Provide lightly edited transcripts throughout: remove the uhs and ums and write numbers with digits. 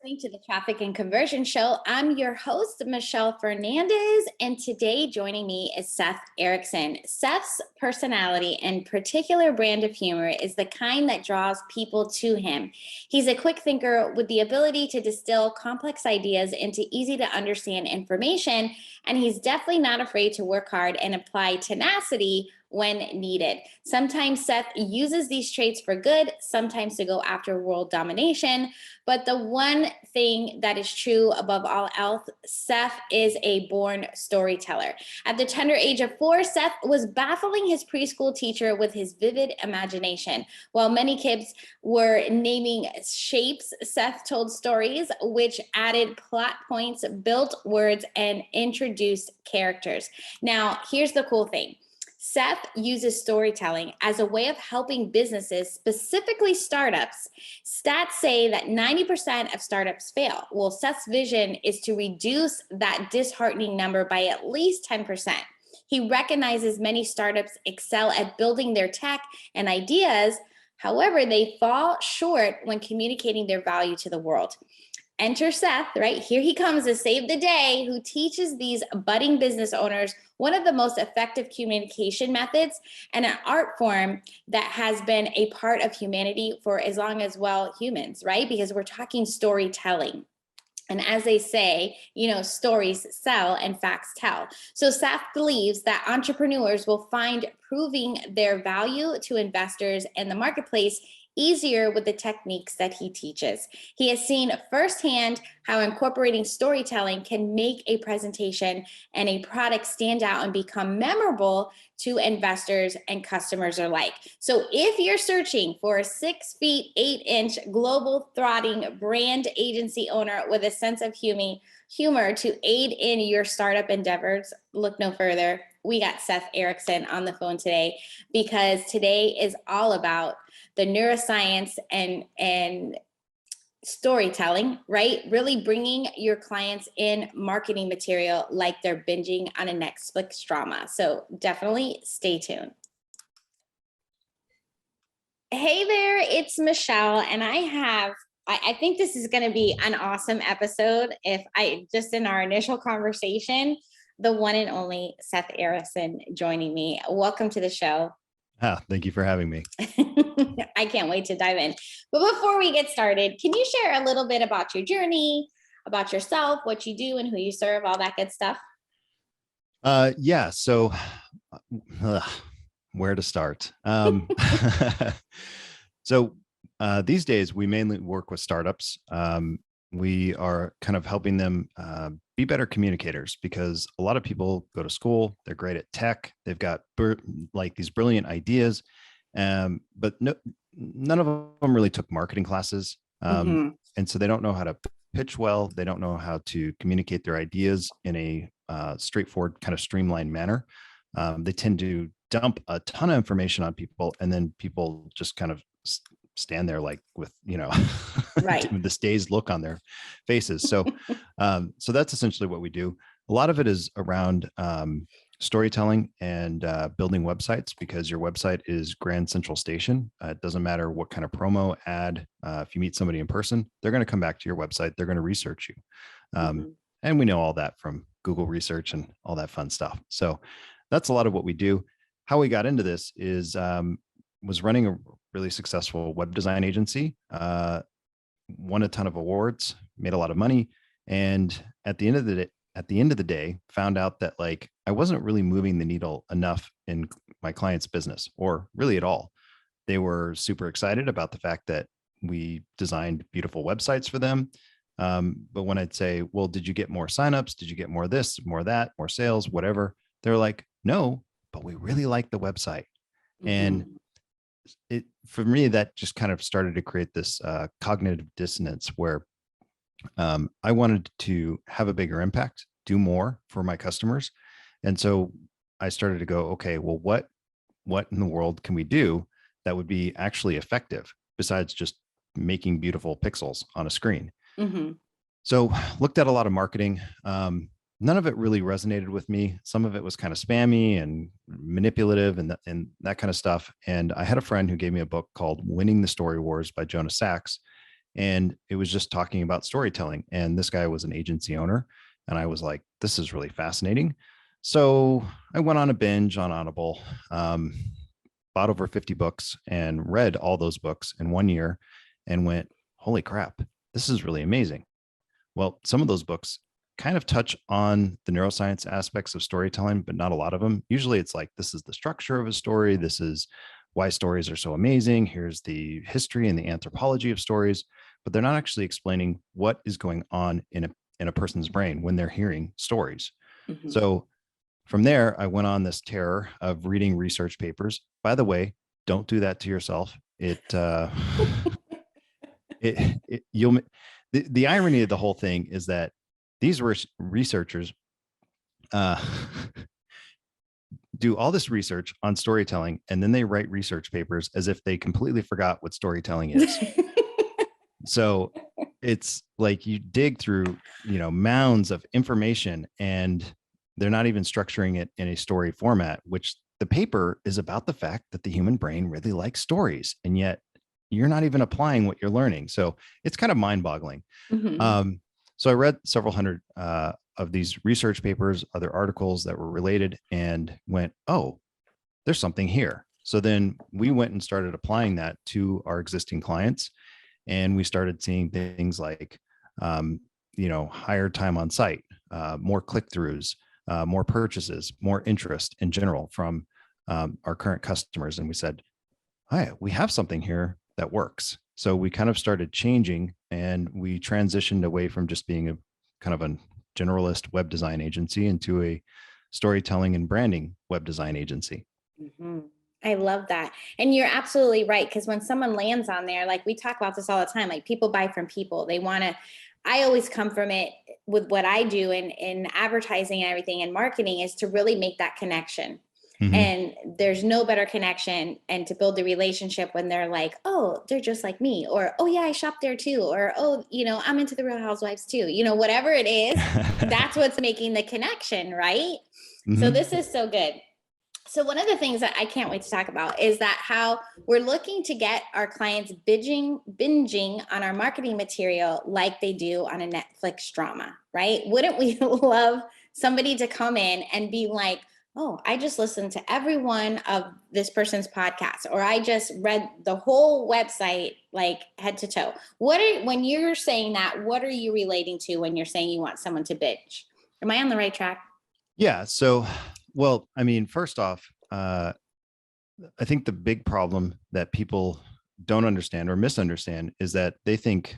Listening to the Traffic and Conversion Show. I'm your host, Michelle Fernandez, and today joining me is Seth Erickson. Seth's personality and particular brand of humor is the kind that draws people to him. He's a quick thinker with the ability to distill complex ideas into easy to understand information, and he's definitely not afraid to work hard and apply tenacity when needed. Sometimes Seth uses these traits for good, sometimes to go after world domination. But the one thing that is true above all else, Seth is a born storyteller. At the tender age of 4, Seth was baffling his preschool teacher with his vivid imagination. While many kids were naming shapes, Seth told stories which added plot points, built words, and introduced characters. Now, here's the cool thing. Seth uses storytelling as a way of helping businesses, specifically startups. Stats say that 90% of startups fail. Well, Seth's vision is to reduce that disheartening number by at least 10%. He recognizes many startups excel at building their tech and ideas. However, they fall short when communicating their value to the world. Enter Seth, right? Here he comes to save the day, who teaches these budding business owners one of the most effective communication methods and an art form that has been a part of humanity for as long as, well, humans, right? Because we're talking storytelling. And as they say, stories sell and facts tell. So Seth believes that entrepreneurs will find proving their value to investors and the marketplace easier with the techniques that he teaches. He has seen firsthand how incorporating storytelling can make a presentation and a product stand out and become memorable to investors and customers alike. So if you're searching for a 6 feet, 8 inch global throtting brand agency owner with a sense of humor to aid in your startup endeavors, look no further. We got Seth Erickson on the phone today because today is all about the neuroscience and storytelling, right? Really bringing your clients in marketing material like they're binging on a Netflix drama. So definitely stay tuned. Hey there, it's Michelle, and I think this is going to be an awesome episode. Just in our initial conversation, the one and only Seth Erickson joining me. Welcome to the show. Thank you for having me. I can't wait to dive in. But before we get started, can you share a little bit about your journey, about yourself, what you do and who you serve, all that good stuff? Yeah. So where to start? So these days we mainly work with startups. We are kind of helping them be better communicators, because a lot of people go to school, they're great at tech, they've got like these brilliant ideas, but none of them really took marketing classes. And so they don't know how to pitch well, they don't know how to communicate their ideas in a straightforward, kind of streamlined manner. They tend to dump a ton of information on people, and then people just kind of stand there like with, right. this dazed look on their faces. So that's essentially what we do. A lot of it is around storytelling and building websites, because your website is Grand Central Station. It doesn't matter what kind of promo ad. If you meet somebody in person, they're going to come back to your website. They're going to research you. And we know all that from Google research and all that fun stuff. So that's a lot of what we do. How we got into this is was running a really successful web design agency, won a ton of awards, made a lot of money. And at the end of the day, found out that like I wasn't really moving the needle enough in my client's business, or really at all. They were super excited about the fact that we designed beautiful websites for them. But when I'd say, well, did you get more signups? Did you get more of this, more of that, more sales, whatever? They're like, no, but we really like the website. And for me, that just kind of started to create this cognitive dissonance where I wanted to have a bigger impact, do more for my customers. And so I started to go, okay, well, what in the world can we do that would be actually effective besides just making beautiful pixels on a screen? So looked at a lot of marketing. None of it really resonated with me. Some of it was kind of spammy and manipulative and that kind of stuff. And I had a friend who gave me a book called Winning the Story Wars by Jonas Sachs. And it was just talking about storytelling. And this guy was an agency owner. And I was like, this is really fascinating. So I went on a binge on Audible, bought over 50 books and read all those books in 1 year and went, holy crap, this is really amazing. Well, some of those books kind of touch on the neuroscience aspects of storytelling, but not a lot of them. Usually it's like, this is the structure of a story. This is why stories are so amazing. Here's the history and the anthropology of stories, but they're not actually explaining what is going on in a person's brain when they're hearing stories. Mhm. So from there, I went on this terror of reading research papers. By the way, don't do that to yourself. You'll, the irony of the whole thing is that these researchers uh, do all this research on storytelling, and then they write research papers as if they completely forgot what storytelling is. So it's like you dig through, mounds of information, and they're not even structuring it in a story format, which the paper is about the fact that the human brain really likes stories. And yet you're not even applying what you're learning. So it's kind of mind boggling. Mhm. So I read several hundred of these research papers, other articles that were related, and went, oh, there's something here. So then we went and started applying that to our existing clients. And we started seeing things like, higher time on site, more click-throughs, more purchases, more interest in general from our current customers. And we said, hi, we have something here that works. So we kind of started changing, and we transitioned away from just being a kind of a generalist web design agency into a storytelling and branding web design agency. Mhm. I love that. And you're absolutely right. Because when someone lands on there, like we talk about this all the time, like people buy from people. They want to, I always come from it with what I do in advertising and everything and marketing is to really make that connection. Mm-hmm. And there's no better connection and to build a relationship when they're like, oh, they're just like me, or oh, yeah, I shop there too, or oh, I'm into the Real Housewives too, whatever it is, that's what's making the connection, right? So Mm-hmm. this is so good. So one of the things that I can't wait to talk about is that how we're looking to get our clients binging on our marketing material like they do on a Netflix drama, right? Wouldn't we love somebody to come in and be like, oh, I just listened to every one of this person's podcast, or I just read the whole website, like head to toe. When you're saying that, what are you relating to when you're saying you want someone to binge? Am I on the right track? Yeah. So, well, I mean, first off, I think the big problem that people don't understand or misunderstand is that they think,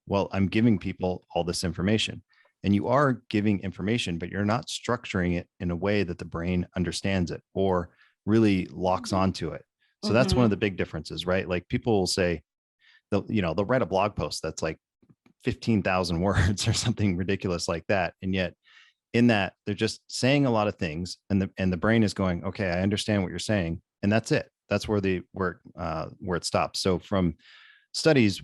well, I'm giving people all this information. And you are giving information, but you're not structuring it in a way that the brain understands it or really locks onto it. So that's one of Mm-hmm. the big differences, right? Like people will say, they'll write a blog post that's like 15,000 words or something ridiculous like that. And yet in that they're just saying a lot of things, and the brain is going, okay, I understand what you're saying, and that's it. That's where where it stops. So from studies,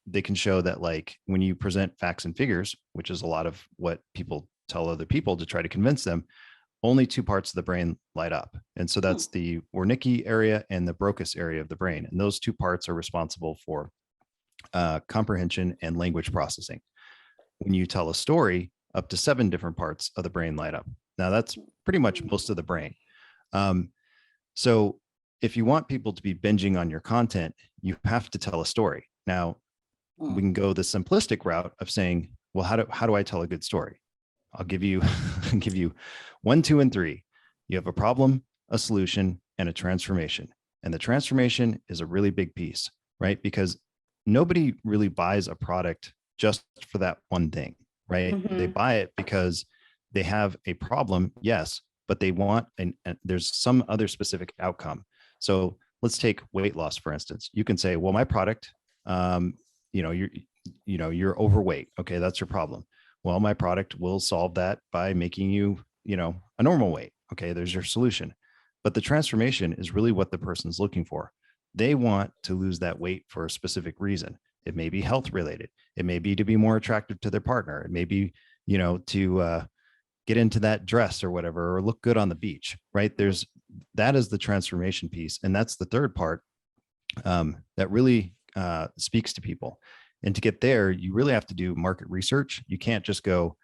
they can show that like when you present facts and figures, which is a lot of what people tell other people to try to convince them, only two parts of the brain light up. And so Hmm. that's the Wernicke area and the Broca's area of the brain. And those two parts are responsible for comprehension and language processing. When you tell a story, up to 7 different parts of the brain light up. Now, that's pretty much most of the brain. Um, so, if you want people to be binging on your content, you have to tell a story. Now, we can go the simplistic route of saying, well, how do I tell a good story? I'll give you give you 1, 2, and 3. You have a problem, a solution, and a transformation. And the transformation is a really big piece, right? Because nobody really buys a product just for that one thing, right? They Mm-hmm. buy it because they have a problem, yes, but they want and there's some other specific outcome. So let's take weight loss, for instance. You can say, well, my product, um, you're you're overweight. Okay, that's your problem. Well, my product will solve that by making you, a normal weight. Okay, there's your solution. But the transformation is really what the person's looking for. They want to lose that weight for a specific reason. It may be health related. It may be to be more attractive to their partner. It may be, to get into that dress or whatever, or look good on the beach, right? That is the transformation piece. And that's the third part that really speaks to people. And to get there, you really have to do market research. You can't just go,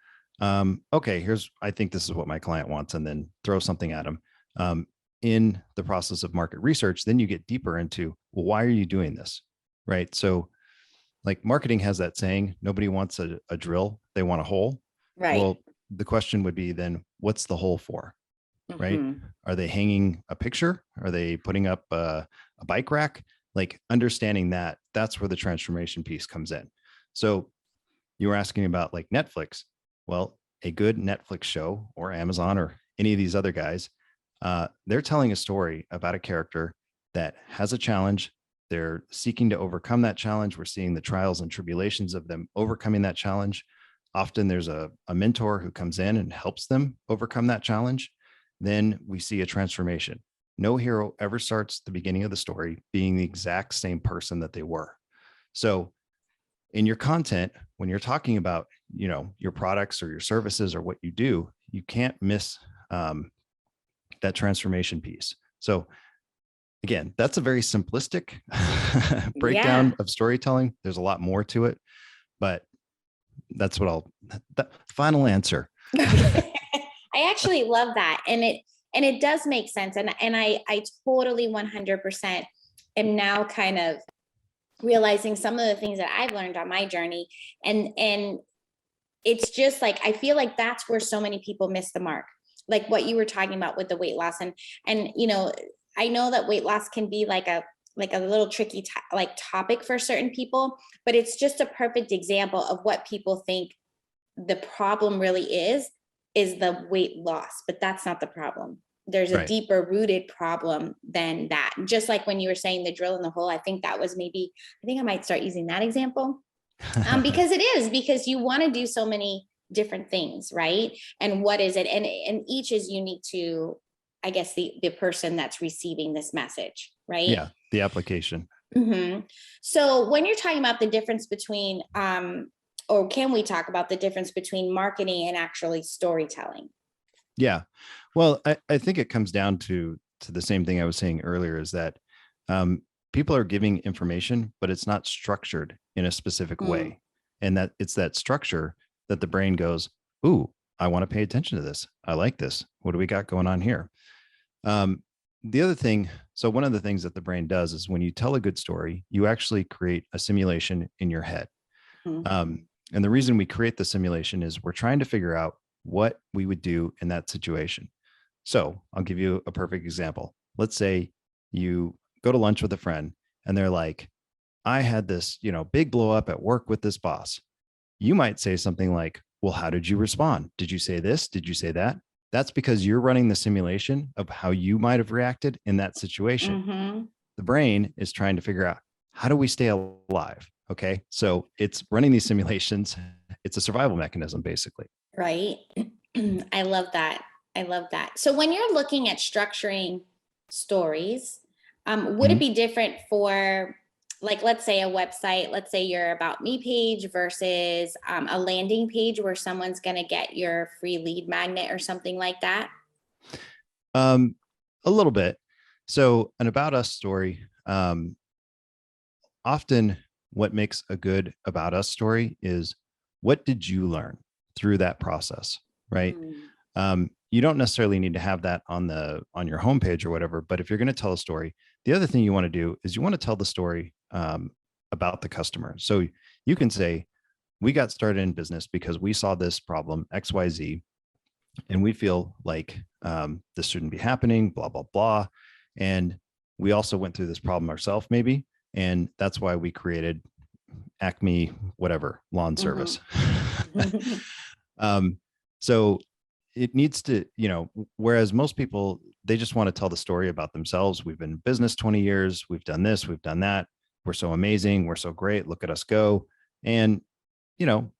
okay, I think this is what my client wants, and then throw something at them. In the process of market research, then you get deeper into, well, why are you doing this? Right. So like marketing has that saying, nobody wants a drill, they want a hole. Right. Well, the question would be then, what's the hole for? Right. Are they hanging a picture? Are they putting up a bike rack? Like understanding that, that's where the transformation piece comes in. So you were asking about like Netflix. Well, a good Netflix show or Amazon or any of these other guys, they're telling a story about a character that has a challenge. They're seeking to overcome that challenge. We're seeing the trials and tribulations of them overcoming that challenge. Often there's a mentor who comes in and helps them overcome that challenge. Then we see a transformation. No hero ever starts the beginning of the story being the exact same person that they were. So in your content, when you're talking about, your products or your services or what you do, you can't miss that transformation piece. So again, that's a very simplistic breakdown of storytelling. There's a lot more to it, but that's what the final answer. I actually love that. And it does make sense. And I totally 100% am now kind of realizing some of the things that I've learned on my journey. And it's just like, I feel like that's where so many people miss the mark. Like what you were talking about with the weight loss. And I know that weight loss can be like a little tricky topic for certain people, but it's just a perfect example of what people think the problem really is the weight loss, but that's not the problem. There's a deeper rooted problem than that. Just like when you were saying the drill in the hole, I think I might start using that example because you want to do so many different things, right? And what is it? And each is unique to, I guess, the person that's receiving this message, right? Yeah, the application. Mm-hmm. So when you're talking about the difference between, or can we talk about the difference between marketing and actually storytelling? Yeah. Well, I think it comes down to the same thing I was saying earlier, is that people are giving information, but it's not structured in a specific way. And that it's that structure that the brain goes, ooh, I want to pay attention to this. I like this. What do we got going on here? The other thing, so one of the things that the brain does is when you tell a good story, you actually create a simulation in your head. And the reason we create the simulation is we're trying to figure out what we would do in that situation. So I'll give you a perfect example. Let's say you go to lunch with a friend and they're like, I had this, big blow up at work with this boss. You might say something like, well, how did you respond? Did you say this? Did you say that? That's because you're running the simulation of how you might have reacted in that situation. The brain is trying to figure out, how do we stay alive? Okay. So it's running these simulations. It's a survival mechanism, basically. Right. I love that. So when you're looking at structuring stories, would it be different for, like, let's say a website, let's say your About Me page versus a landing page where someone's going to get your free lead magnet or something like that? A little bit. So an About Us story, often what makes a good About Us story is, what did you learn through that process, right? You don't necessarily need to have that on your homepage or whatever, but if you're going to tell a story, the other thing you want to do is you want to tell the story about the customer. So you can say, we got started in business because we saw this problem XYZ, and we feel like this shouldn't be happening, blah, blah, blah. And we also went through this problem ourselves, maybe. And that's why we created Acme, whatever, lawn service. So it needs to, whereas most people, they just want to tell the story about themselves. We've been in business 20 years. We've done this, we've done that. We're so amazing. We're so great. Look at us go. And,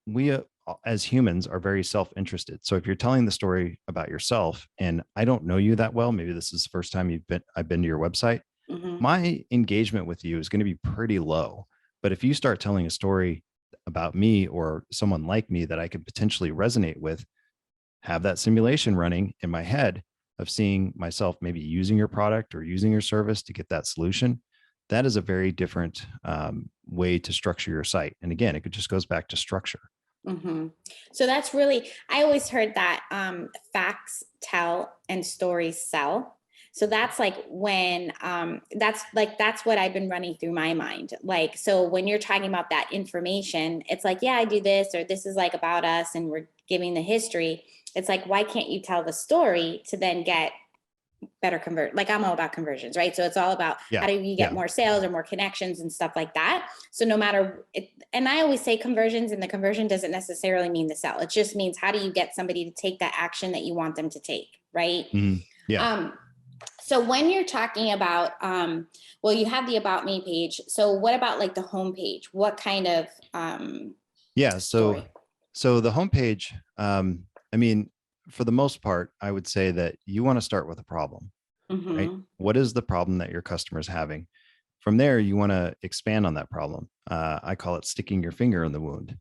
we as humans are very self-interested. So if you're telling the story about yourself and I don't know you that well, maybe this is the first time I've been to your website, my engagement with you is going to be pretty low. But if you start telling a story about me or someone like me that I could potentially resonate with, have that simulation running in my head of seeing myself maybe using your product or using your service to get that solution, that is a very different way to structure your site. And again, it just goes back to structure. Mm-hmm. So that's really, I always heard that facts tell and stories sell. So that's like when, that's what I've been running through my mind. Like, so when you're talking about that information, it's like, yeah, I do this, or this is like about us and we're giving the history. It's like, why can't you tell the story to then get better like I'm all about conversions, right? So it's all about how do you get more sales or more connections and stuff like that. So no matter it, and I always say conversions, and the conversion doesn't necessarily mean the sell. It just means how do you get somebody to take that action that you want them to take, right? Mm-hmm. Yeah. So when you're talking about, well, you have the About Me page. So what about like the home page? What kind of story? So the homepage, I mean, for the most part, I would say that you want to start with a problem, right? What is the problem that your customer is having? From there, you want to expand on that problem. I call it sticking your finger in the wound.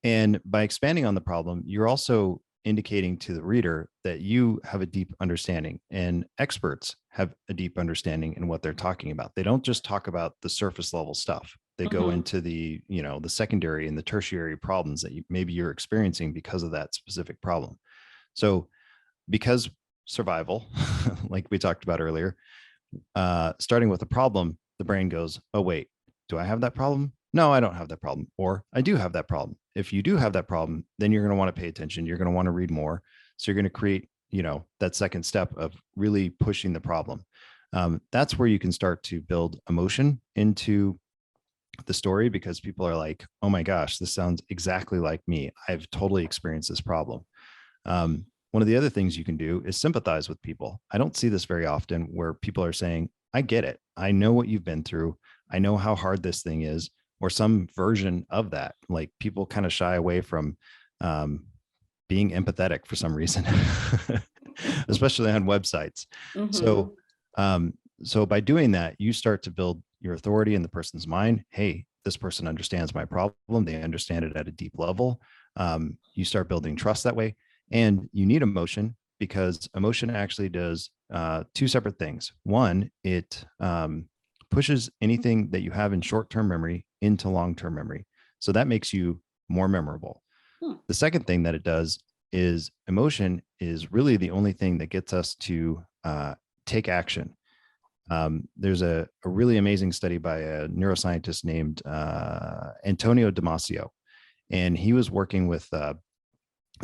And by expanding on the problem, you're also indicating to the reader that you have a deep understanding, and experts have a deep understanding in what they're talking about. They don't just talk about the surface level stuff. They go into the, the secondary and the tertiary problems that maybe you're experiencing because of that specific problem. So because survival, like we talked about earlier, starting with a problem, the brain goes, oh, wait, do I have that problem? No, I don't have that problem. Or I do have that problem. If you do have that problem, then you're going to want to pay attention. You're going to want to read more. So you're going to create, that second step of really pushing the problem. That's where you can start to build emotion into the story, because people are like, oh my gosh, this sounds exactly like me. I've totally experienced this problem. One of the other things you can do is sympathize with people. I don't see this very often, where people are saying, I get it. I know what you've been through. I know how hard this thing is, or some version of that. Like, people kind of shy away from being empathetic for some reason, especially on websites. So by doing that, you start to build your authority in the person's mind. Hey, this person understands my problem. They understand it at a deep level. You start building trust that way. And you need emotion, because emotion actually does two separate things. One, it pushes anything that you have in short-term memory into long-term memory. So that makes you more memorable. The second thing that it does is, emotion is really the only thing that gets us to take action. There's a really amazing study by a neuroscientist named Antonio Damasio, and he was working with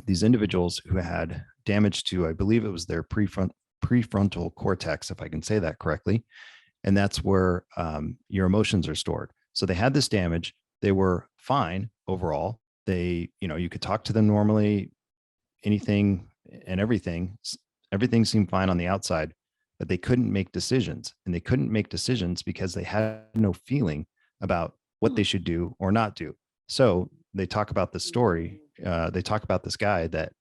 these individuals who had damage to, I believe it was their prefrontal cortex, if I can say that correctly. And that's where your emotions are stored. So they had this damage. They were fine overall. They, you could talk to them normally, anything and everything seemed fine on the outside, but they couldn't make decisions. And they couldn't make decisions because they had no feeling about what they should do or not do. So they talk about this story. They talk about this guy that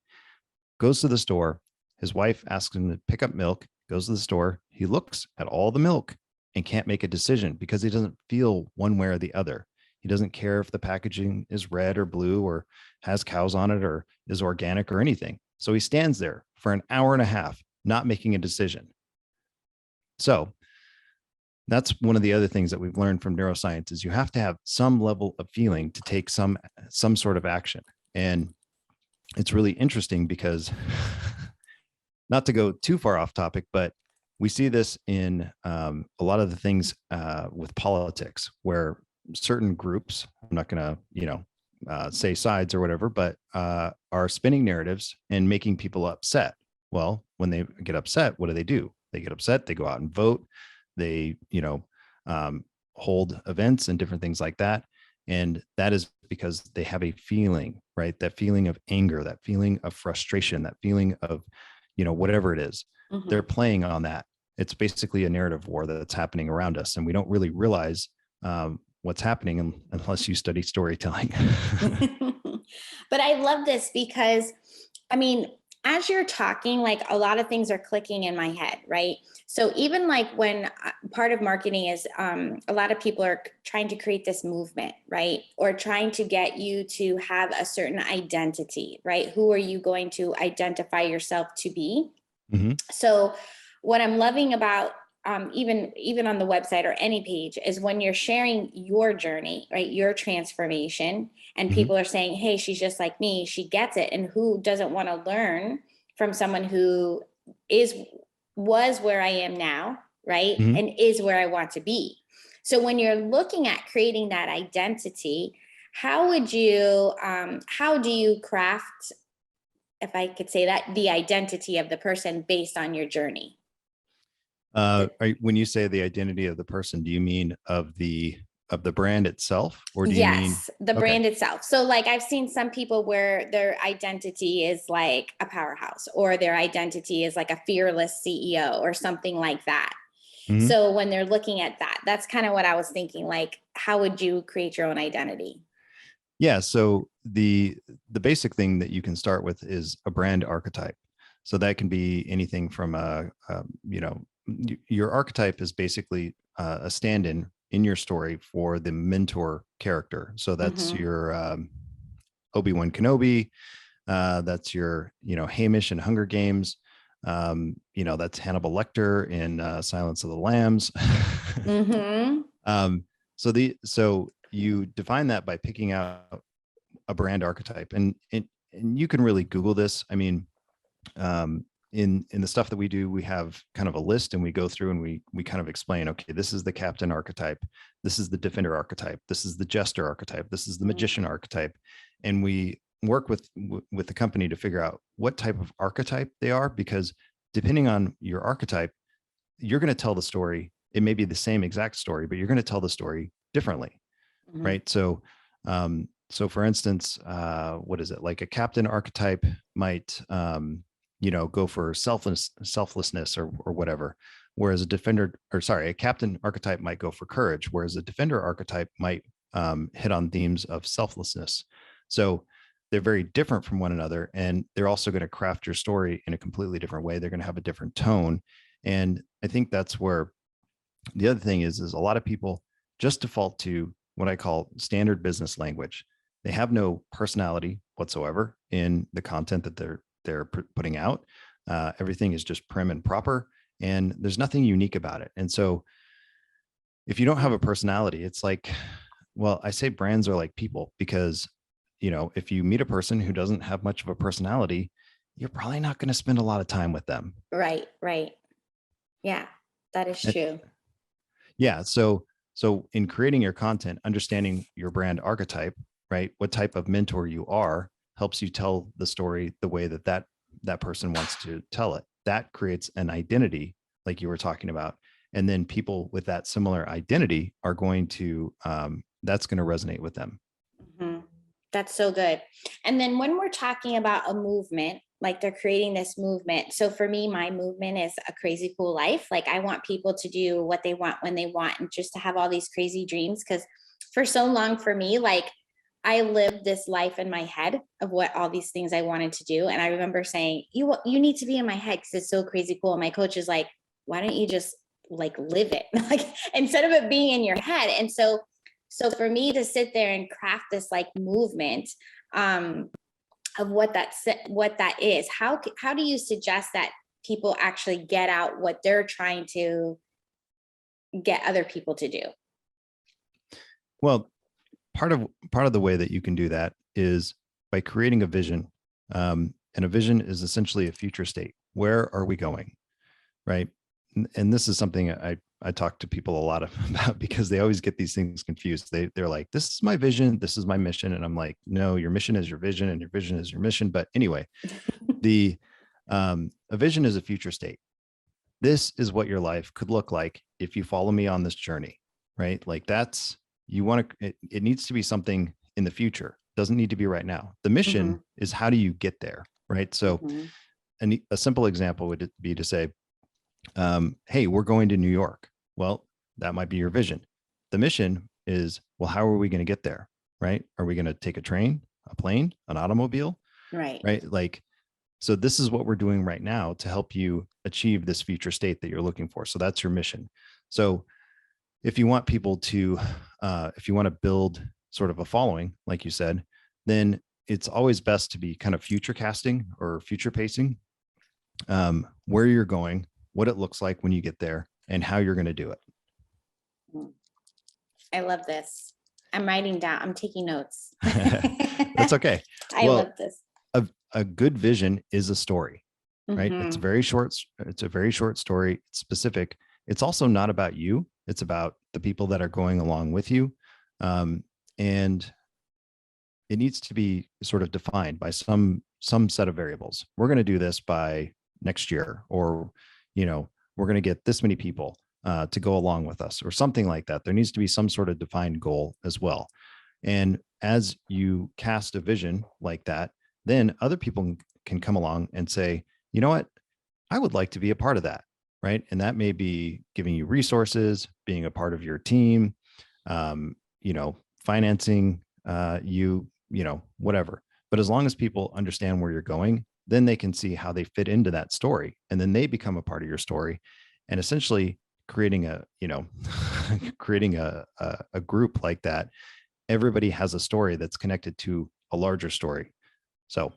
goes to the store. His wife asks him to pick up milk, goes to the store. He looks at all the milk and can't make a decision because he doesn't feel one way or the other. He doesn't care if the packaging is red or blue or has cows on it or is organic or anything. So he stands there for an hour and a half, not making a decision. So that's one of the other things that we've learned from neuroscience, is you have to have some level of feeling to take some sort of action. And it's really interesting because, not to go too far off topic, but we see this in a lot of the things with politics, where certain groups, I'm not going to, say sides or whatever, but are spinning narratives and making people upset. Well, when they get upset, what do? They get upset, they go out and vote. They, hold events and different things like that. And that is because they have a feeling, right? That feeling of anger, that feeling of frustration, that feeling of, whatever it is. They're playing on that. It's basically a narrative war that's happening around us. And we don't really realize what's happening unless you study storytelling. But I love this because, as you're talking, like, a lot of things are clicking in my head, right? So even like when part of marketing is a lot of people are trying to create this movement, right? Or trying to get you to have a certain identity, right? Who are you going to identify yourself to be? So what I'm loving about even on the website or any page, is when you're sharing your journey, right? Your transformation, and Mhm. people are saying, hey, she's just like me, she gets it. And who doesn't want to learn from someone who is was where I am now, right? Mhm. And is where I want to be. So when you're looking at creating that identity, how do you craft, if I could say that, the identity of the person based on your journey? When you say the identity of the person, do you mean of the brand itself, or do you mean? Yes, the Okay. brand itself. So like I've seen some people where their identity is like a powerhouse, or their identity is like a fearless CEO or something like that. Mhm. So when they're looking at that, that's kind of what I was thinking, like how would you create your own identity? Yeah. So the basic thing that you can start with is a brand archetype. So that can be anything from your archetype is basically a stand-in in your story for the mentor character. So that's Mhm. your Obi-Wan Kenobi. That's your Hamish in Hunger Games. That's Hannibal Lecter in Silence of the Lambs. Mhm. um, so you define that by picking out a brand archetype, and you can really Google this. I mean, in the stuff that we do, we have kind of a list, and we go through and we kind of explain, okay, this is the captain archetype, this is the defender archetype, this is the jester archetype, this is the magician archetype, and we work with the company to figure out what type of archetype they are, because depending on your archetype, you're going to tell the story. It may be the same exact story, but you're going to tell the story differently, Mhm. right? So for instance, what is it, like a captain archetype might go for selflessness or whatever, whereas a captain archetype might go for courage, whereas a defender archetype might hit on themes of selflessness. So they're very different from one another, and they're also going to craft your story in a completely different way. They're going to have a different tone, and I think that's where the other thing is a lot of people just default to what I call standard business language. They have no personality whatsoever in the content that they're putting out. Everything is just prim and proper, and there's nothing unique about it. And so, if you don't have a personality, it's like, well, I say brands are like people, because if you meet a person who doesn't have much of a personality, you're probably not going to spend a lot of time with them. Right, right. Yeah, that is And true. yeah. So in creating your content, understanding your brand archetype, right? What type of mentor you are helps you tell the story the way that person wants to tell it. That creates an identity, like you were talking about. And then people with that similar identity are going to that's going to resonate with them. Mhm. That's so good. And then when we're talking about a movement, like they're creating this movement. So for me, my movement is a crazy cool life. Like I want people to do what they want when they want, and just to have all these crazy dreams. Cause for so long for me, like I lived this life in my head of what all these things I wanted to do. And I remember saying, you need to be in my head because it's so crazy cool. And my coach is like, why don't you just like live it? Like instead of it being in your head. And so for me to sit there and craft this like movement, um, of what that is, how do you suggest that people actually get out what they're trying to get other people to do? Well, part of the way that you can do that is by creating a vision. And a vision is essentially a future state. Where are we going? Right. And this is something I talk to people a lot about, because they always get these things confused. They're like, this is my vision, this is my mission. And I'm like, no, your mission is your vision and your vision is your mission. But anyway, the a vision is a future state. This is what your life could look like if you follow me on this journey, right? Like that's, you want to, it needs to be something in the future. Doesn't need to be right now. The mission Mhm, is, how do you get there? Right. So mhm, a simple example would be to say, hey, we're going to New York. Well, that might be your vision. The mission is, well, how are we going to get there? Right. Are we going to take a train, a plane, an automobile? right. Right. Like, so this is what we're doing right now to help you achieve this future state that you're looking for. So that's your mission. So if you want people to, if you want to build sort of a following, like you said, then it's always best to be kind of future casting or future pacing, where you're going, what it looks like when you get there, and how you're going to do it. I love this. I'm writing down, I'm taking notes. That's okay. I love this. A good vision is a story, right? Mm-hmm. It's a very short story. It's specific. It's also not about you. It's about the people that are going along with you. And it needs to be sort of defined by some set of variables. We're going to do this by next year, or, we're going to get this many people to go along with us, or something like that. There needs to be some sort of defined goal as well. And as you cast a vision like that, then other people can come along and say, you know what, I would like to be a part of that. Right. And that may be giving you resources, being a part of your team, financing whatever. But as long as people understand where you're going, then they can see how they fit into that story. And then they become a part of your story, and essentially creating a group like that. Everybody has a story that's connected to a larger story. So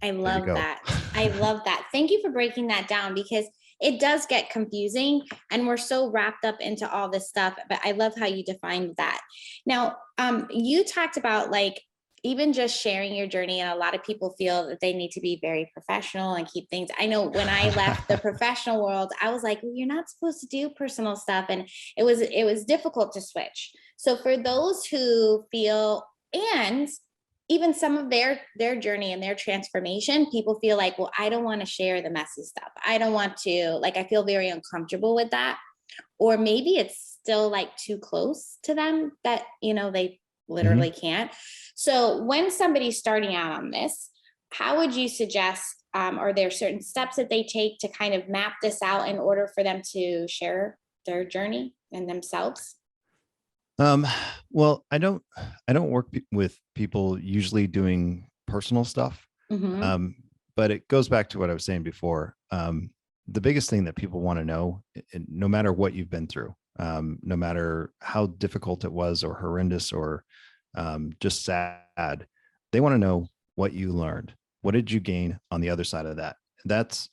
I love that. I love that. Thank you for breaking that down, because it does get confusing and we're so wrapped up into all this stuff, but I love how you defined that. Now, you talked about like even just sharing your journey, and a lot of people feel that they need to be very professional and keep things. I know when I left the professional world, I was like, well, you're not supposed to do personal stuff. And it was difficult to switch. So for those who feel, and even some of their journey and their transformation, people feel like, well, I don't want to share the messy stuff. I don't want to, like, I feel very uncomfortable with that. Or maybe it's still like too close to them that, they literally can't. So when somebody's starting out on this, how would you suggest, are there certain steps that they take to kind of map this out in order for them to share their journey and themselves? Well, I don't work with people usually doing personal stuff. But it goes back to what I was saying before. The biggest thing that people want to know, no matter what you've been through, no matter how difficult it was or horrendous or just sad, they want to know what you learned. What did you gain on the other side of that? That's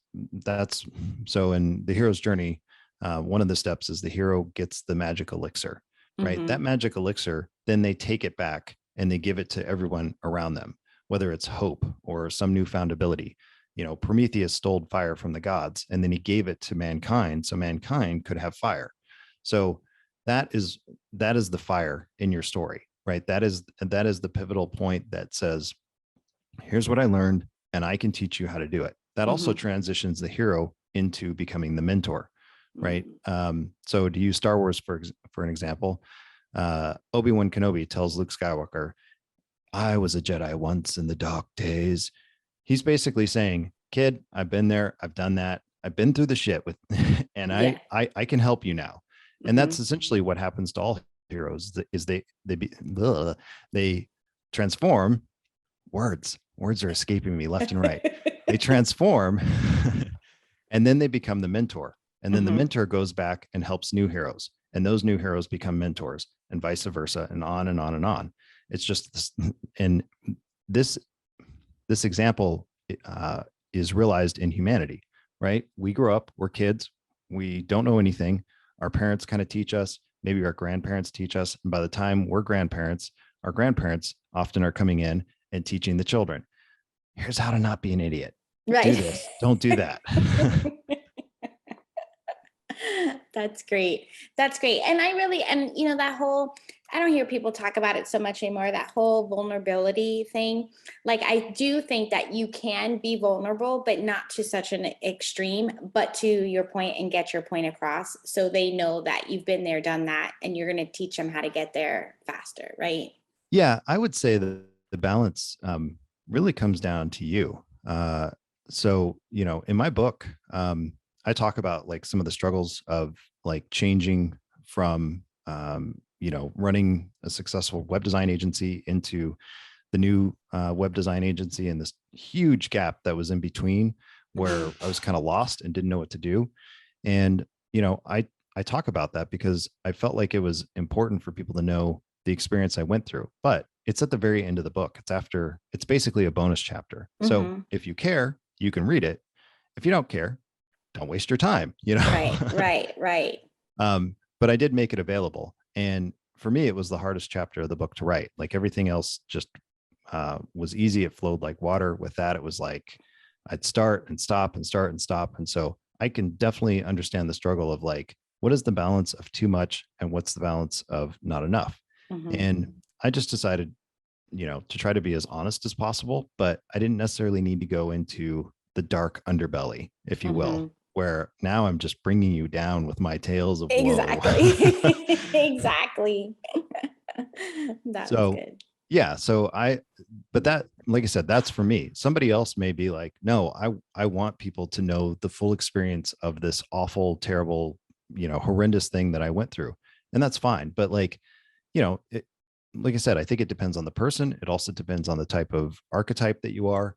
so in the hero's journey, one of the steps is the hero gets the magic elixir. Right. That magic elixir, then they take it back and they give it to everyone around them, whether it's hope or some newfound ability. Prometheus stole fire from the gods, and then he gave it to mankind so mankind could have fire. So that is the fire in your story, right? That is the pivotal point that says, here's what I learned, and I can teach you how to do it. That also transitions the hero into becoming the mentor. Right. So to use Star Wars, for an example, Obi-Wan Kenobi tells Luke Skywalker, I was a Jedi once in the dark days. He's basically saying, kid, I've been there. I've done that. I've been through the shit with, and I can help you now. And that's essentially what happens to all heroes is they transform. Words are escaping me left and right. They transform and then they become the mentor. And then the mentor goes back and helps new heroes, and those new heroes become mentors, and vice versa, and on and on and on. It's just this, and this example is realized in humanity, right? We grow up, we're kids, we don't know anything. Our parents kind of teach us, maybe our grandparents teach us, and by the time we're grandparents, our grandparents often are coming in and teaching the children. Here's how to not be an idiot. Right. Do this. Don't do that. That's great. That's great. And that whole, I don't hear people talk about it so much anymore, that whole vulnerability thing. Like, I do think that you can be vulnerable, but not to such an extreme, but to your point and get your point across. So they know that you've been there, done that, and you're going to teach them how to get there faster. Right. Yeah. I would say that the balance really comes down to you. So, in my book, I talk about like some of the struggles of like changing from, running a successful web design agency into the new web design agency, and this huge gap that was in between where I was kind of lost and didn't know what to do. And, I talk about that because I felt like it was important for people to know the experience I went through, but it's at the very end of the book. It's basically a bonus chapter. So if you care, you can read it. If you don't care, don't waste your time, Right. But I did make it available. And for me, it was the hardest chapter of the book to write. Like everything else just was easy. It flowed like water. With that, it was like I'd start and stop and start and stop. And so I can definitely understand the struggle of like, what is the balance of too much and what's the balance of not enough? And I just decided, to try to be as honest as possible, but I didn't necessarily need to go into the dark underbelly, if you will, where now I'm just bringing you down with my tales of woe. Exactly. That was good. Yeah. But that, like I said, that's for me. Somebody else may be like, no, I want people to know the full experience of this awful, terrible, horrendous thing that I went through. And that's fine. But like I said, I think it depends on the person. It also depends on the type of archetype that you are.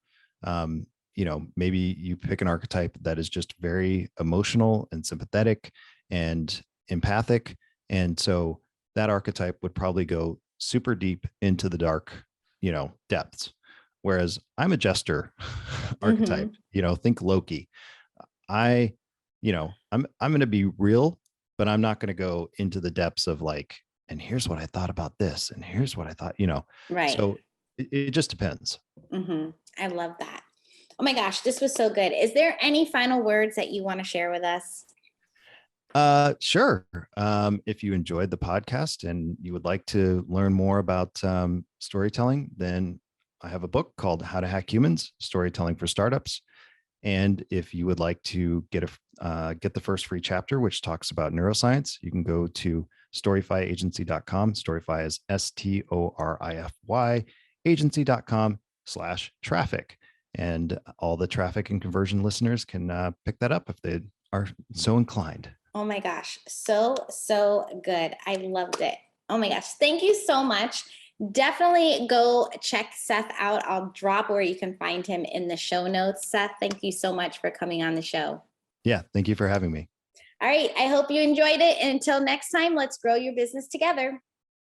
Maybe you pick an archetype that is just very emotional and sympathetic and empathic. And so that archetype would probably go super deep into the dark, depths. Whereas I'm a jester archetype, think Loki. I'm going to be real, but I'm not going to go into the depths of like, and here's what I thought about this. And here's what I thought, Right. So it just depends. I love that. Oh my gosh, this was so good. Is there any final words that you want to share with us? Sure. If you enjoyed the podcast and you would like to learn more about storytelling, then I have a book called How to Hack Humans: Storytelling for Startups. And if you would like to get the first free chapter, which talks about neuroscience, you can go to storyfyagency.com. Storyfy is STORIFY agency.com/traffic. And all the traffic and conversion listeners can pick that up if they are so inclined. Oh my gosh. So good. I loved it. Oh my gosh. Thank you so much. Definitely go check Seth out. I'll drop where you can find him in the show notes. Seth, thank you so much for coming on the show. Yeah. Thank you for having me. All right. I hope you enjoyed it. And until next time, let's grow your business together.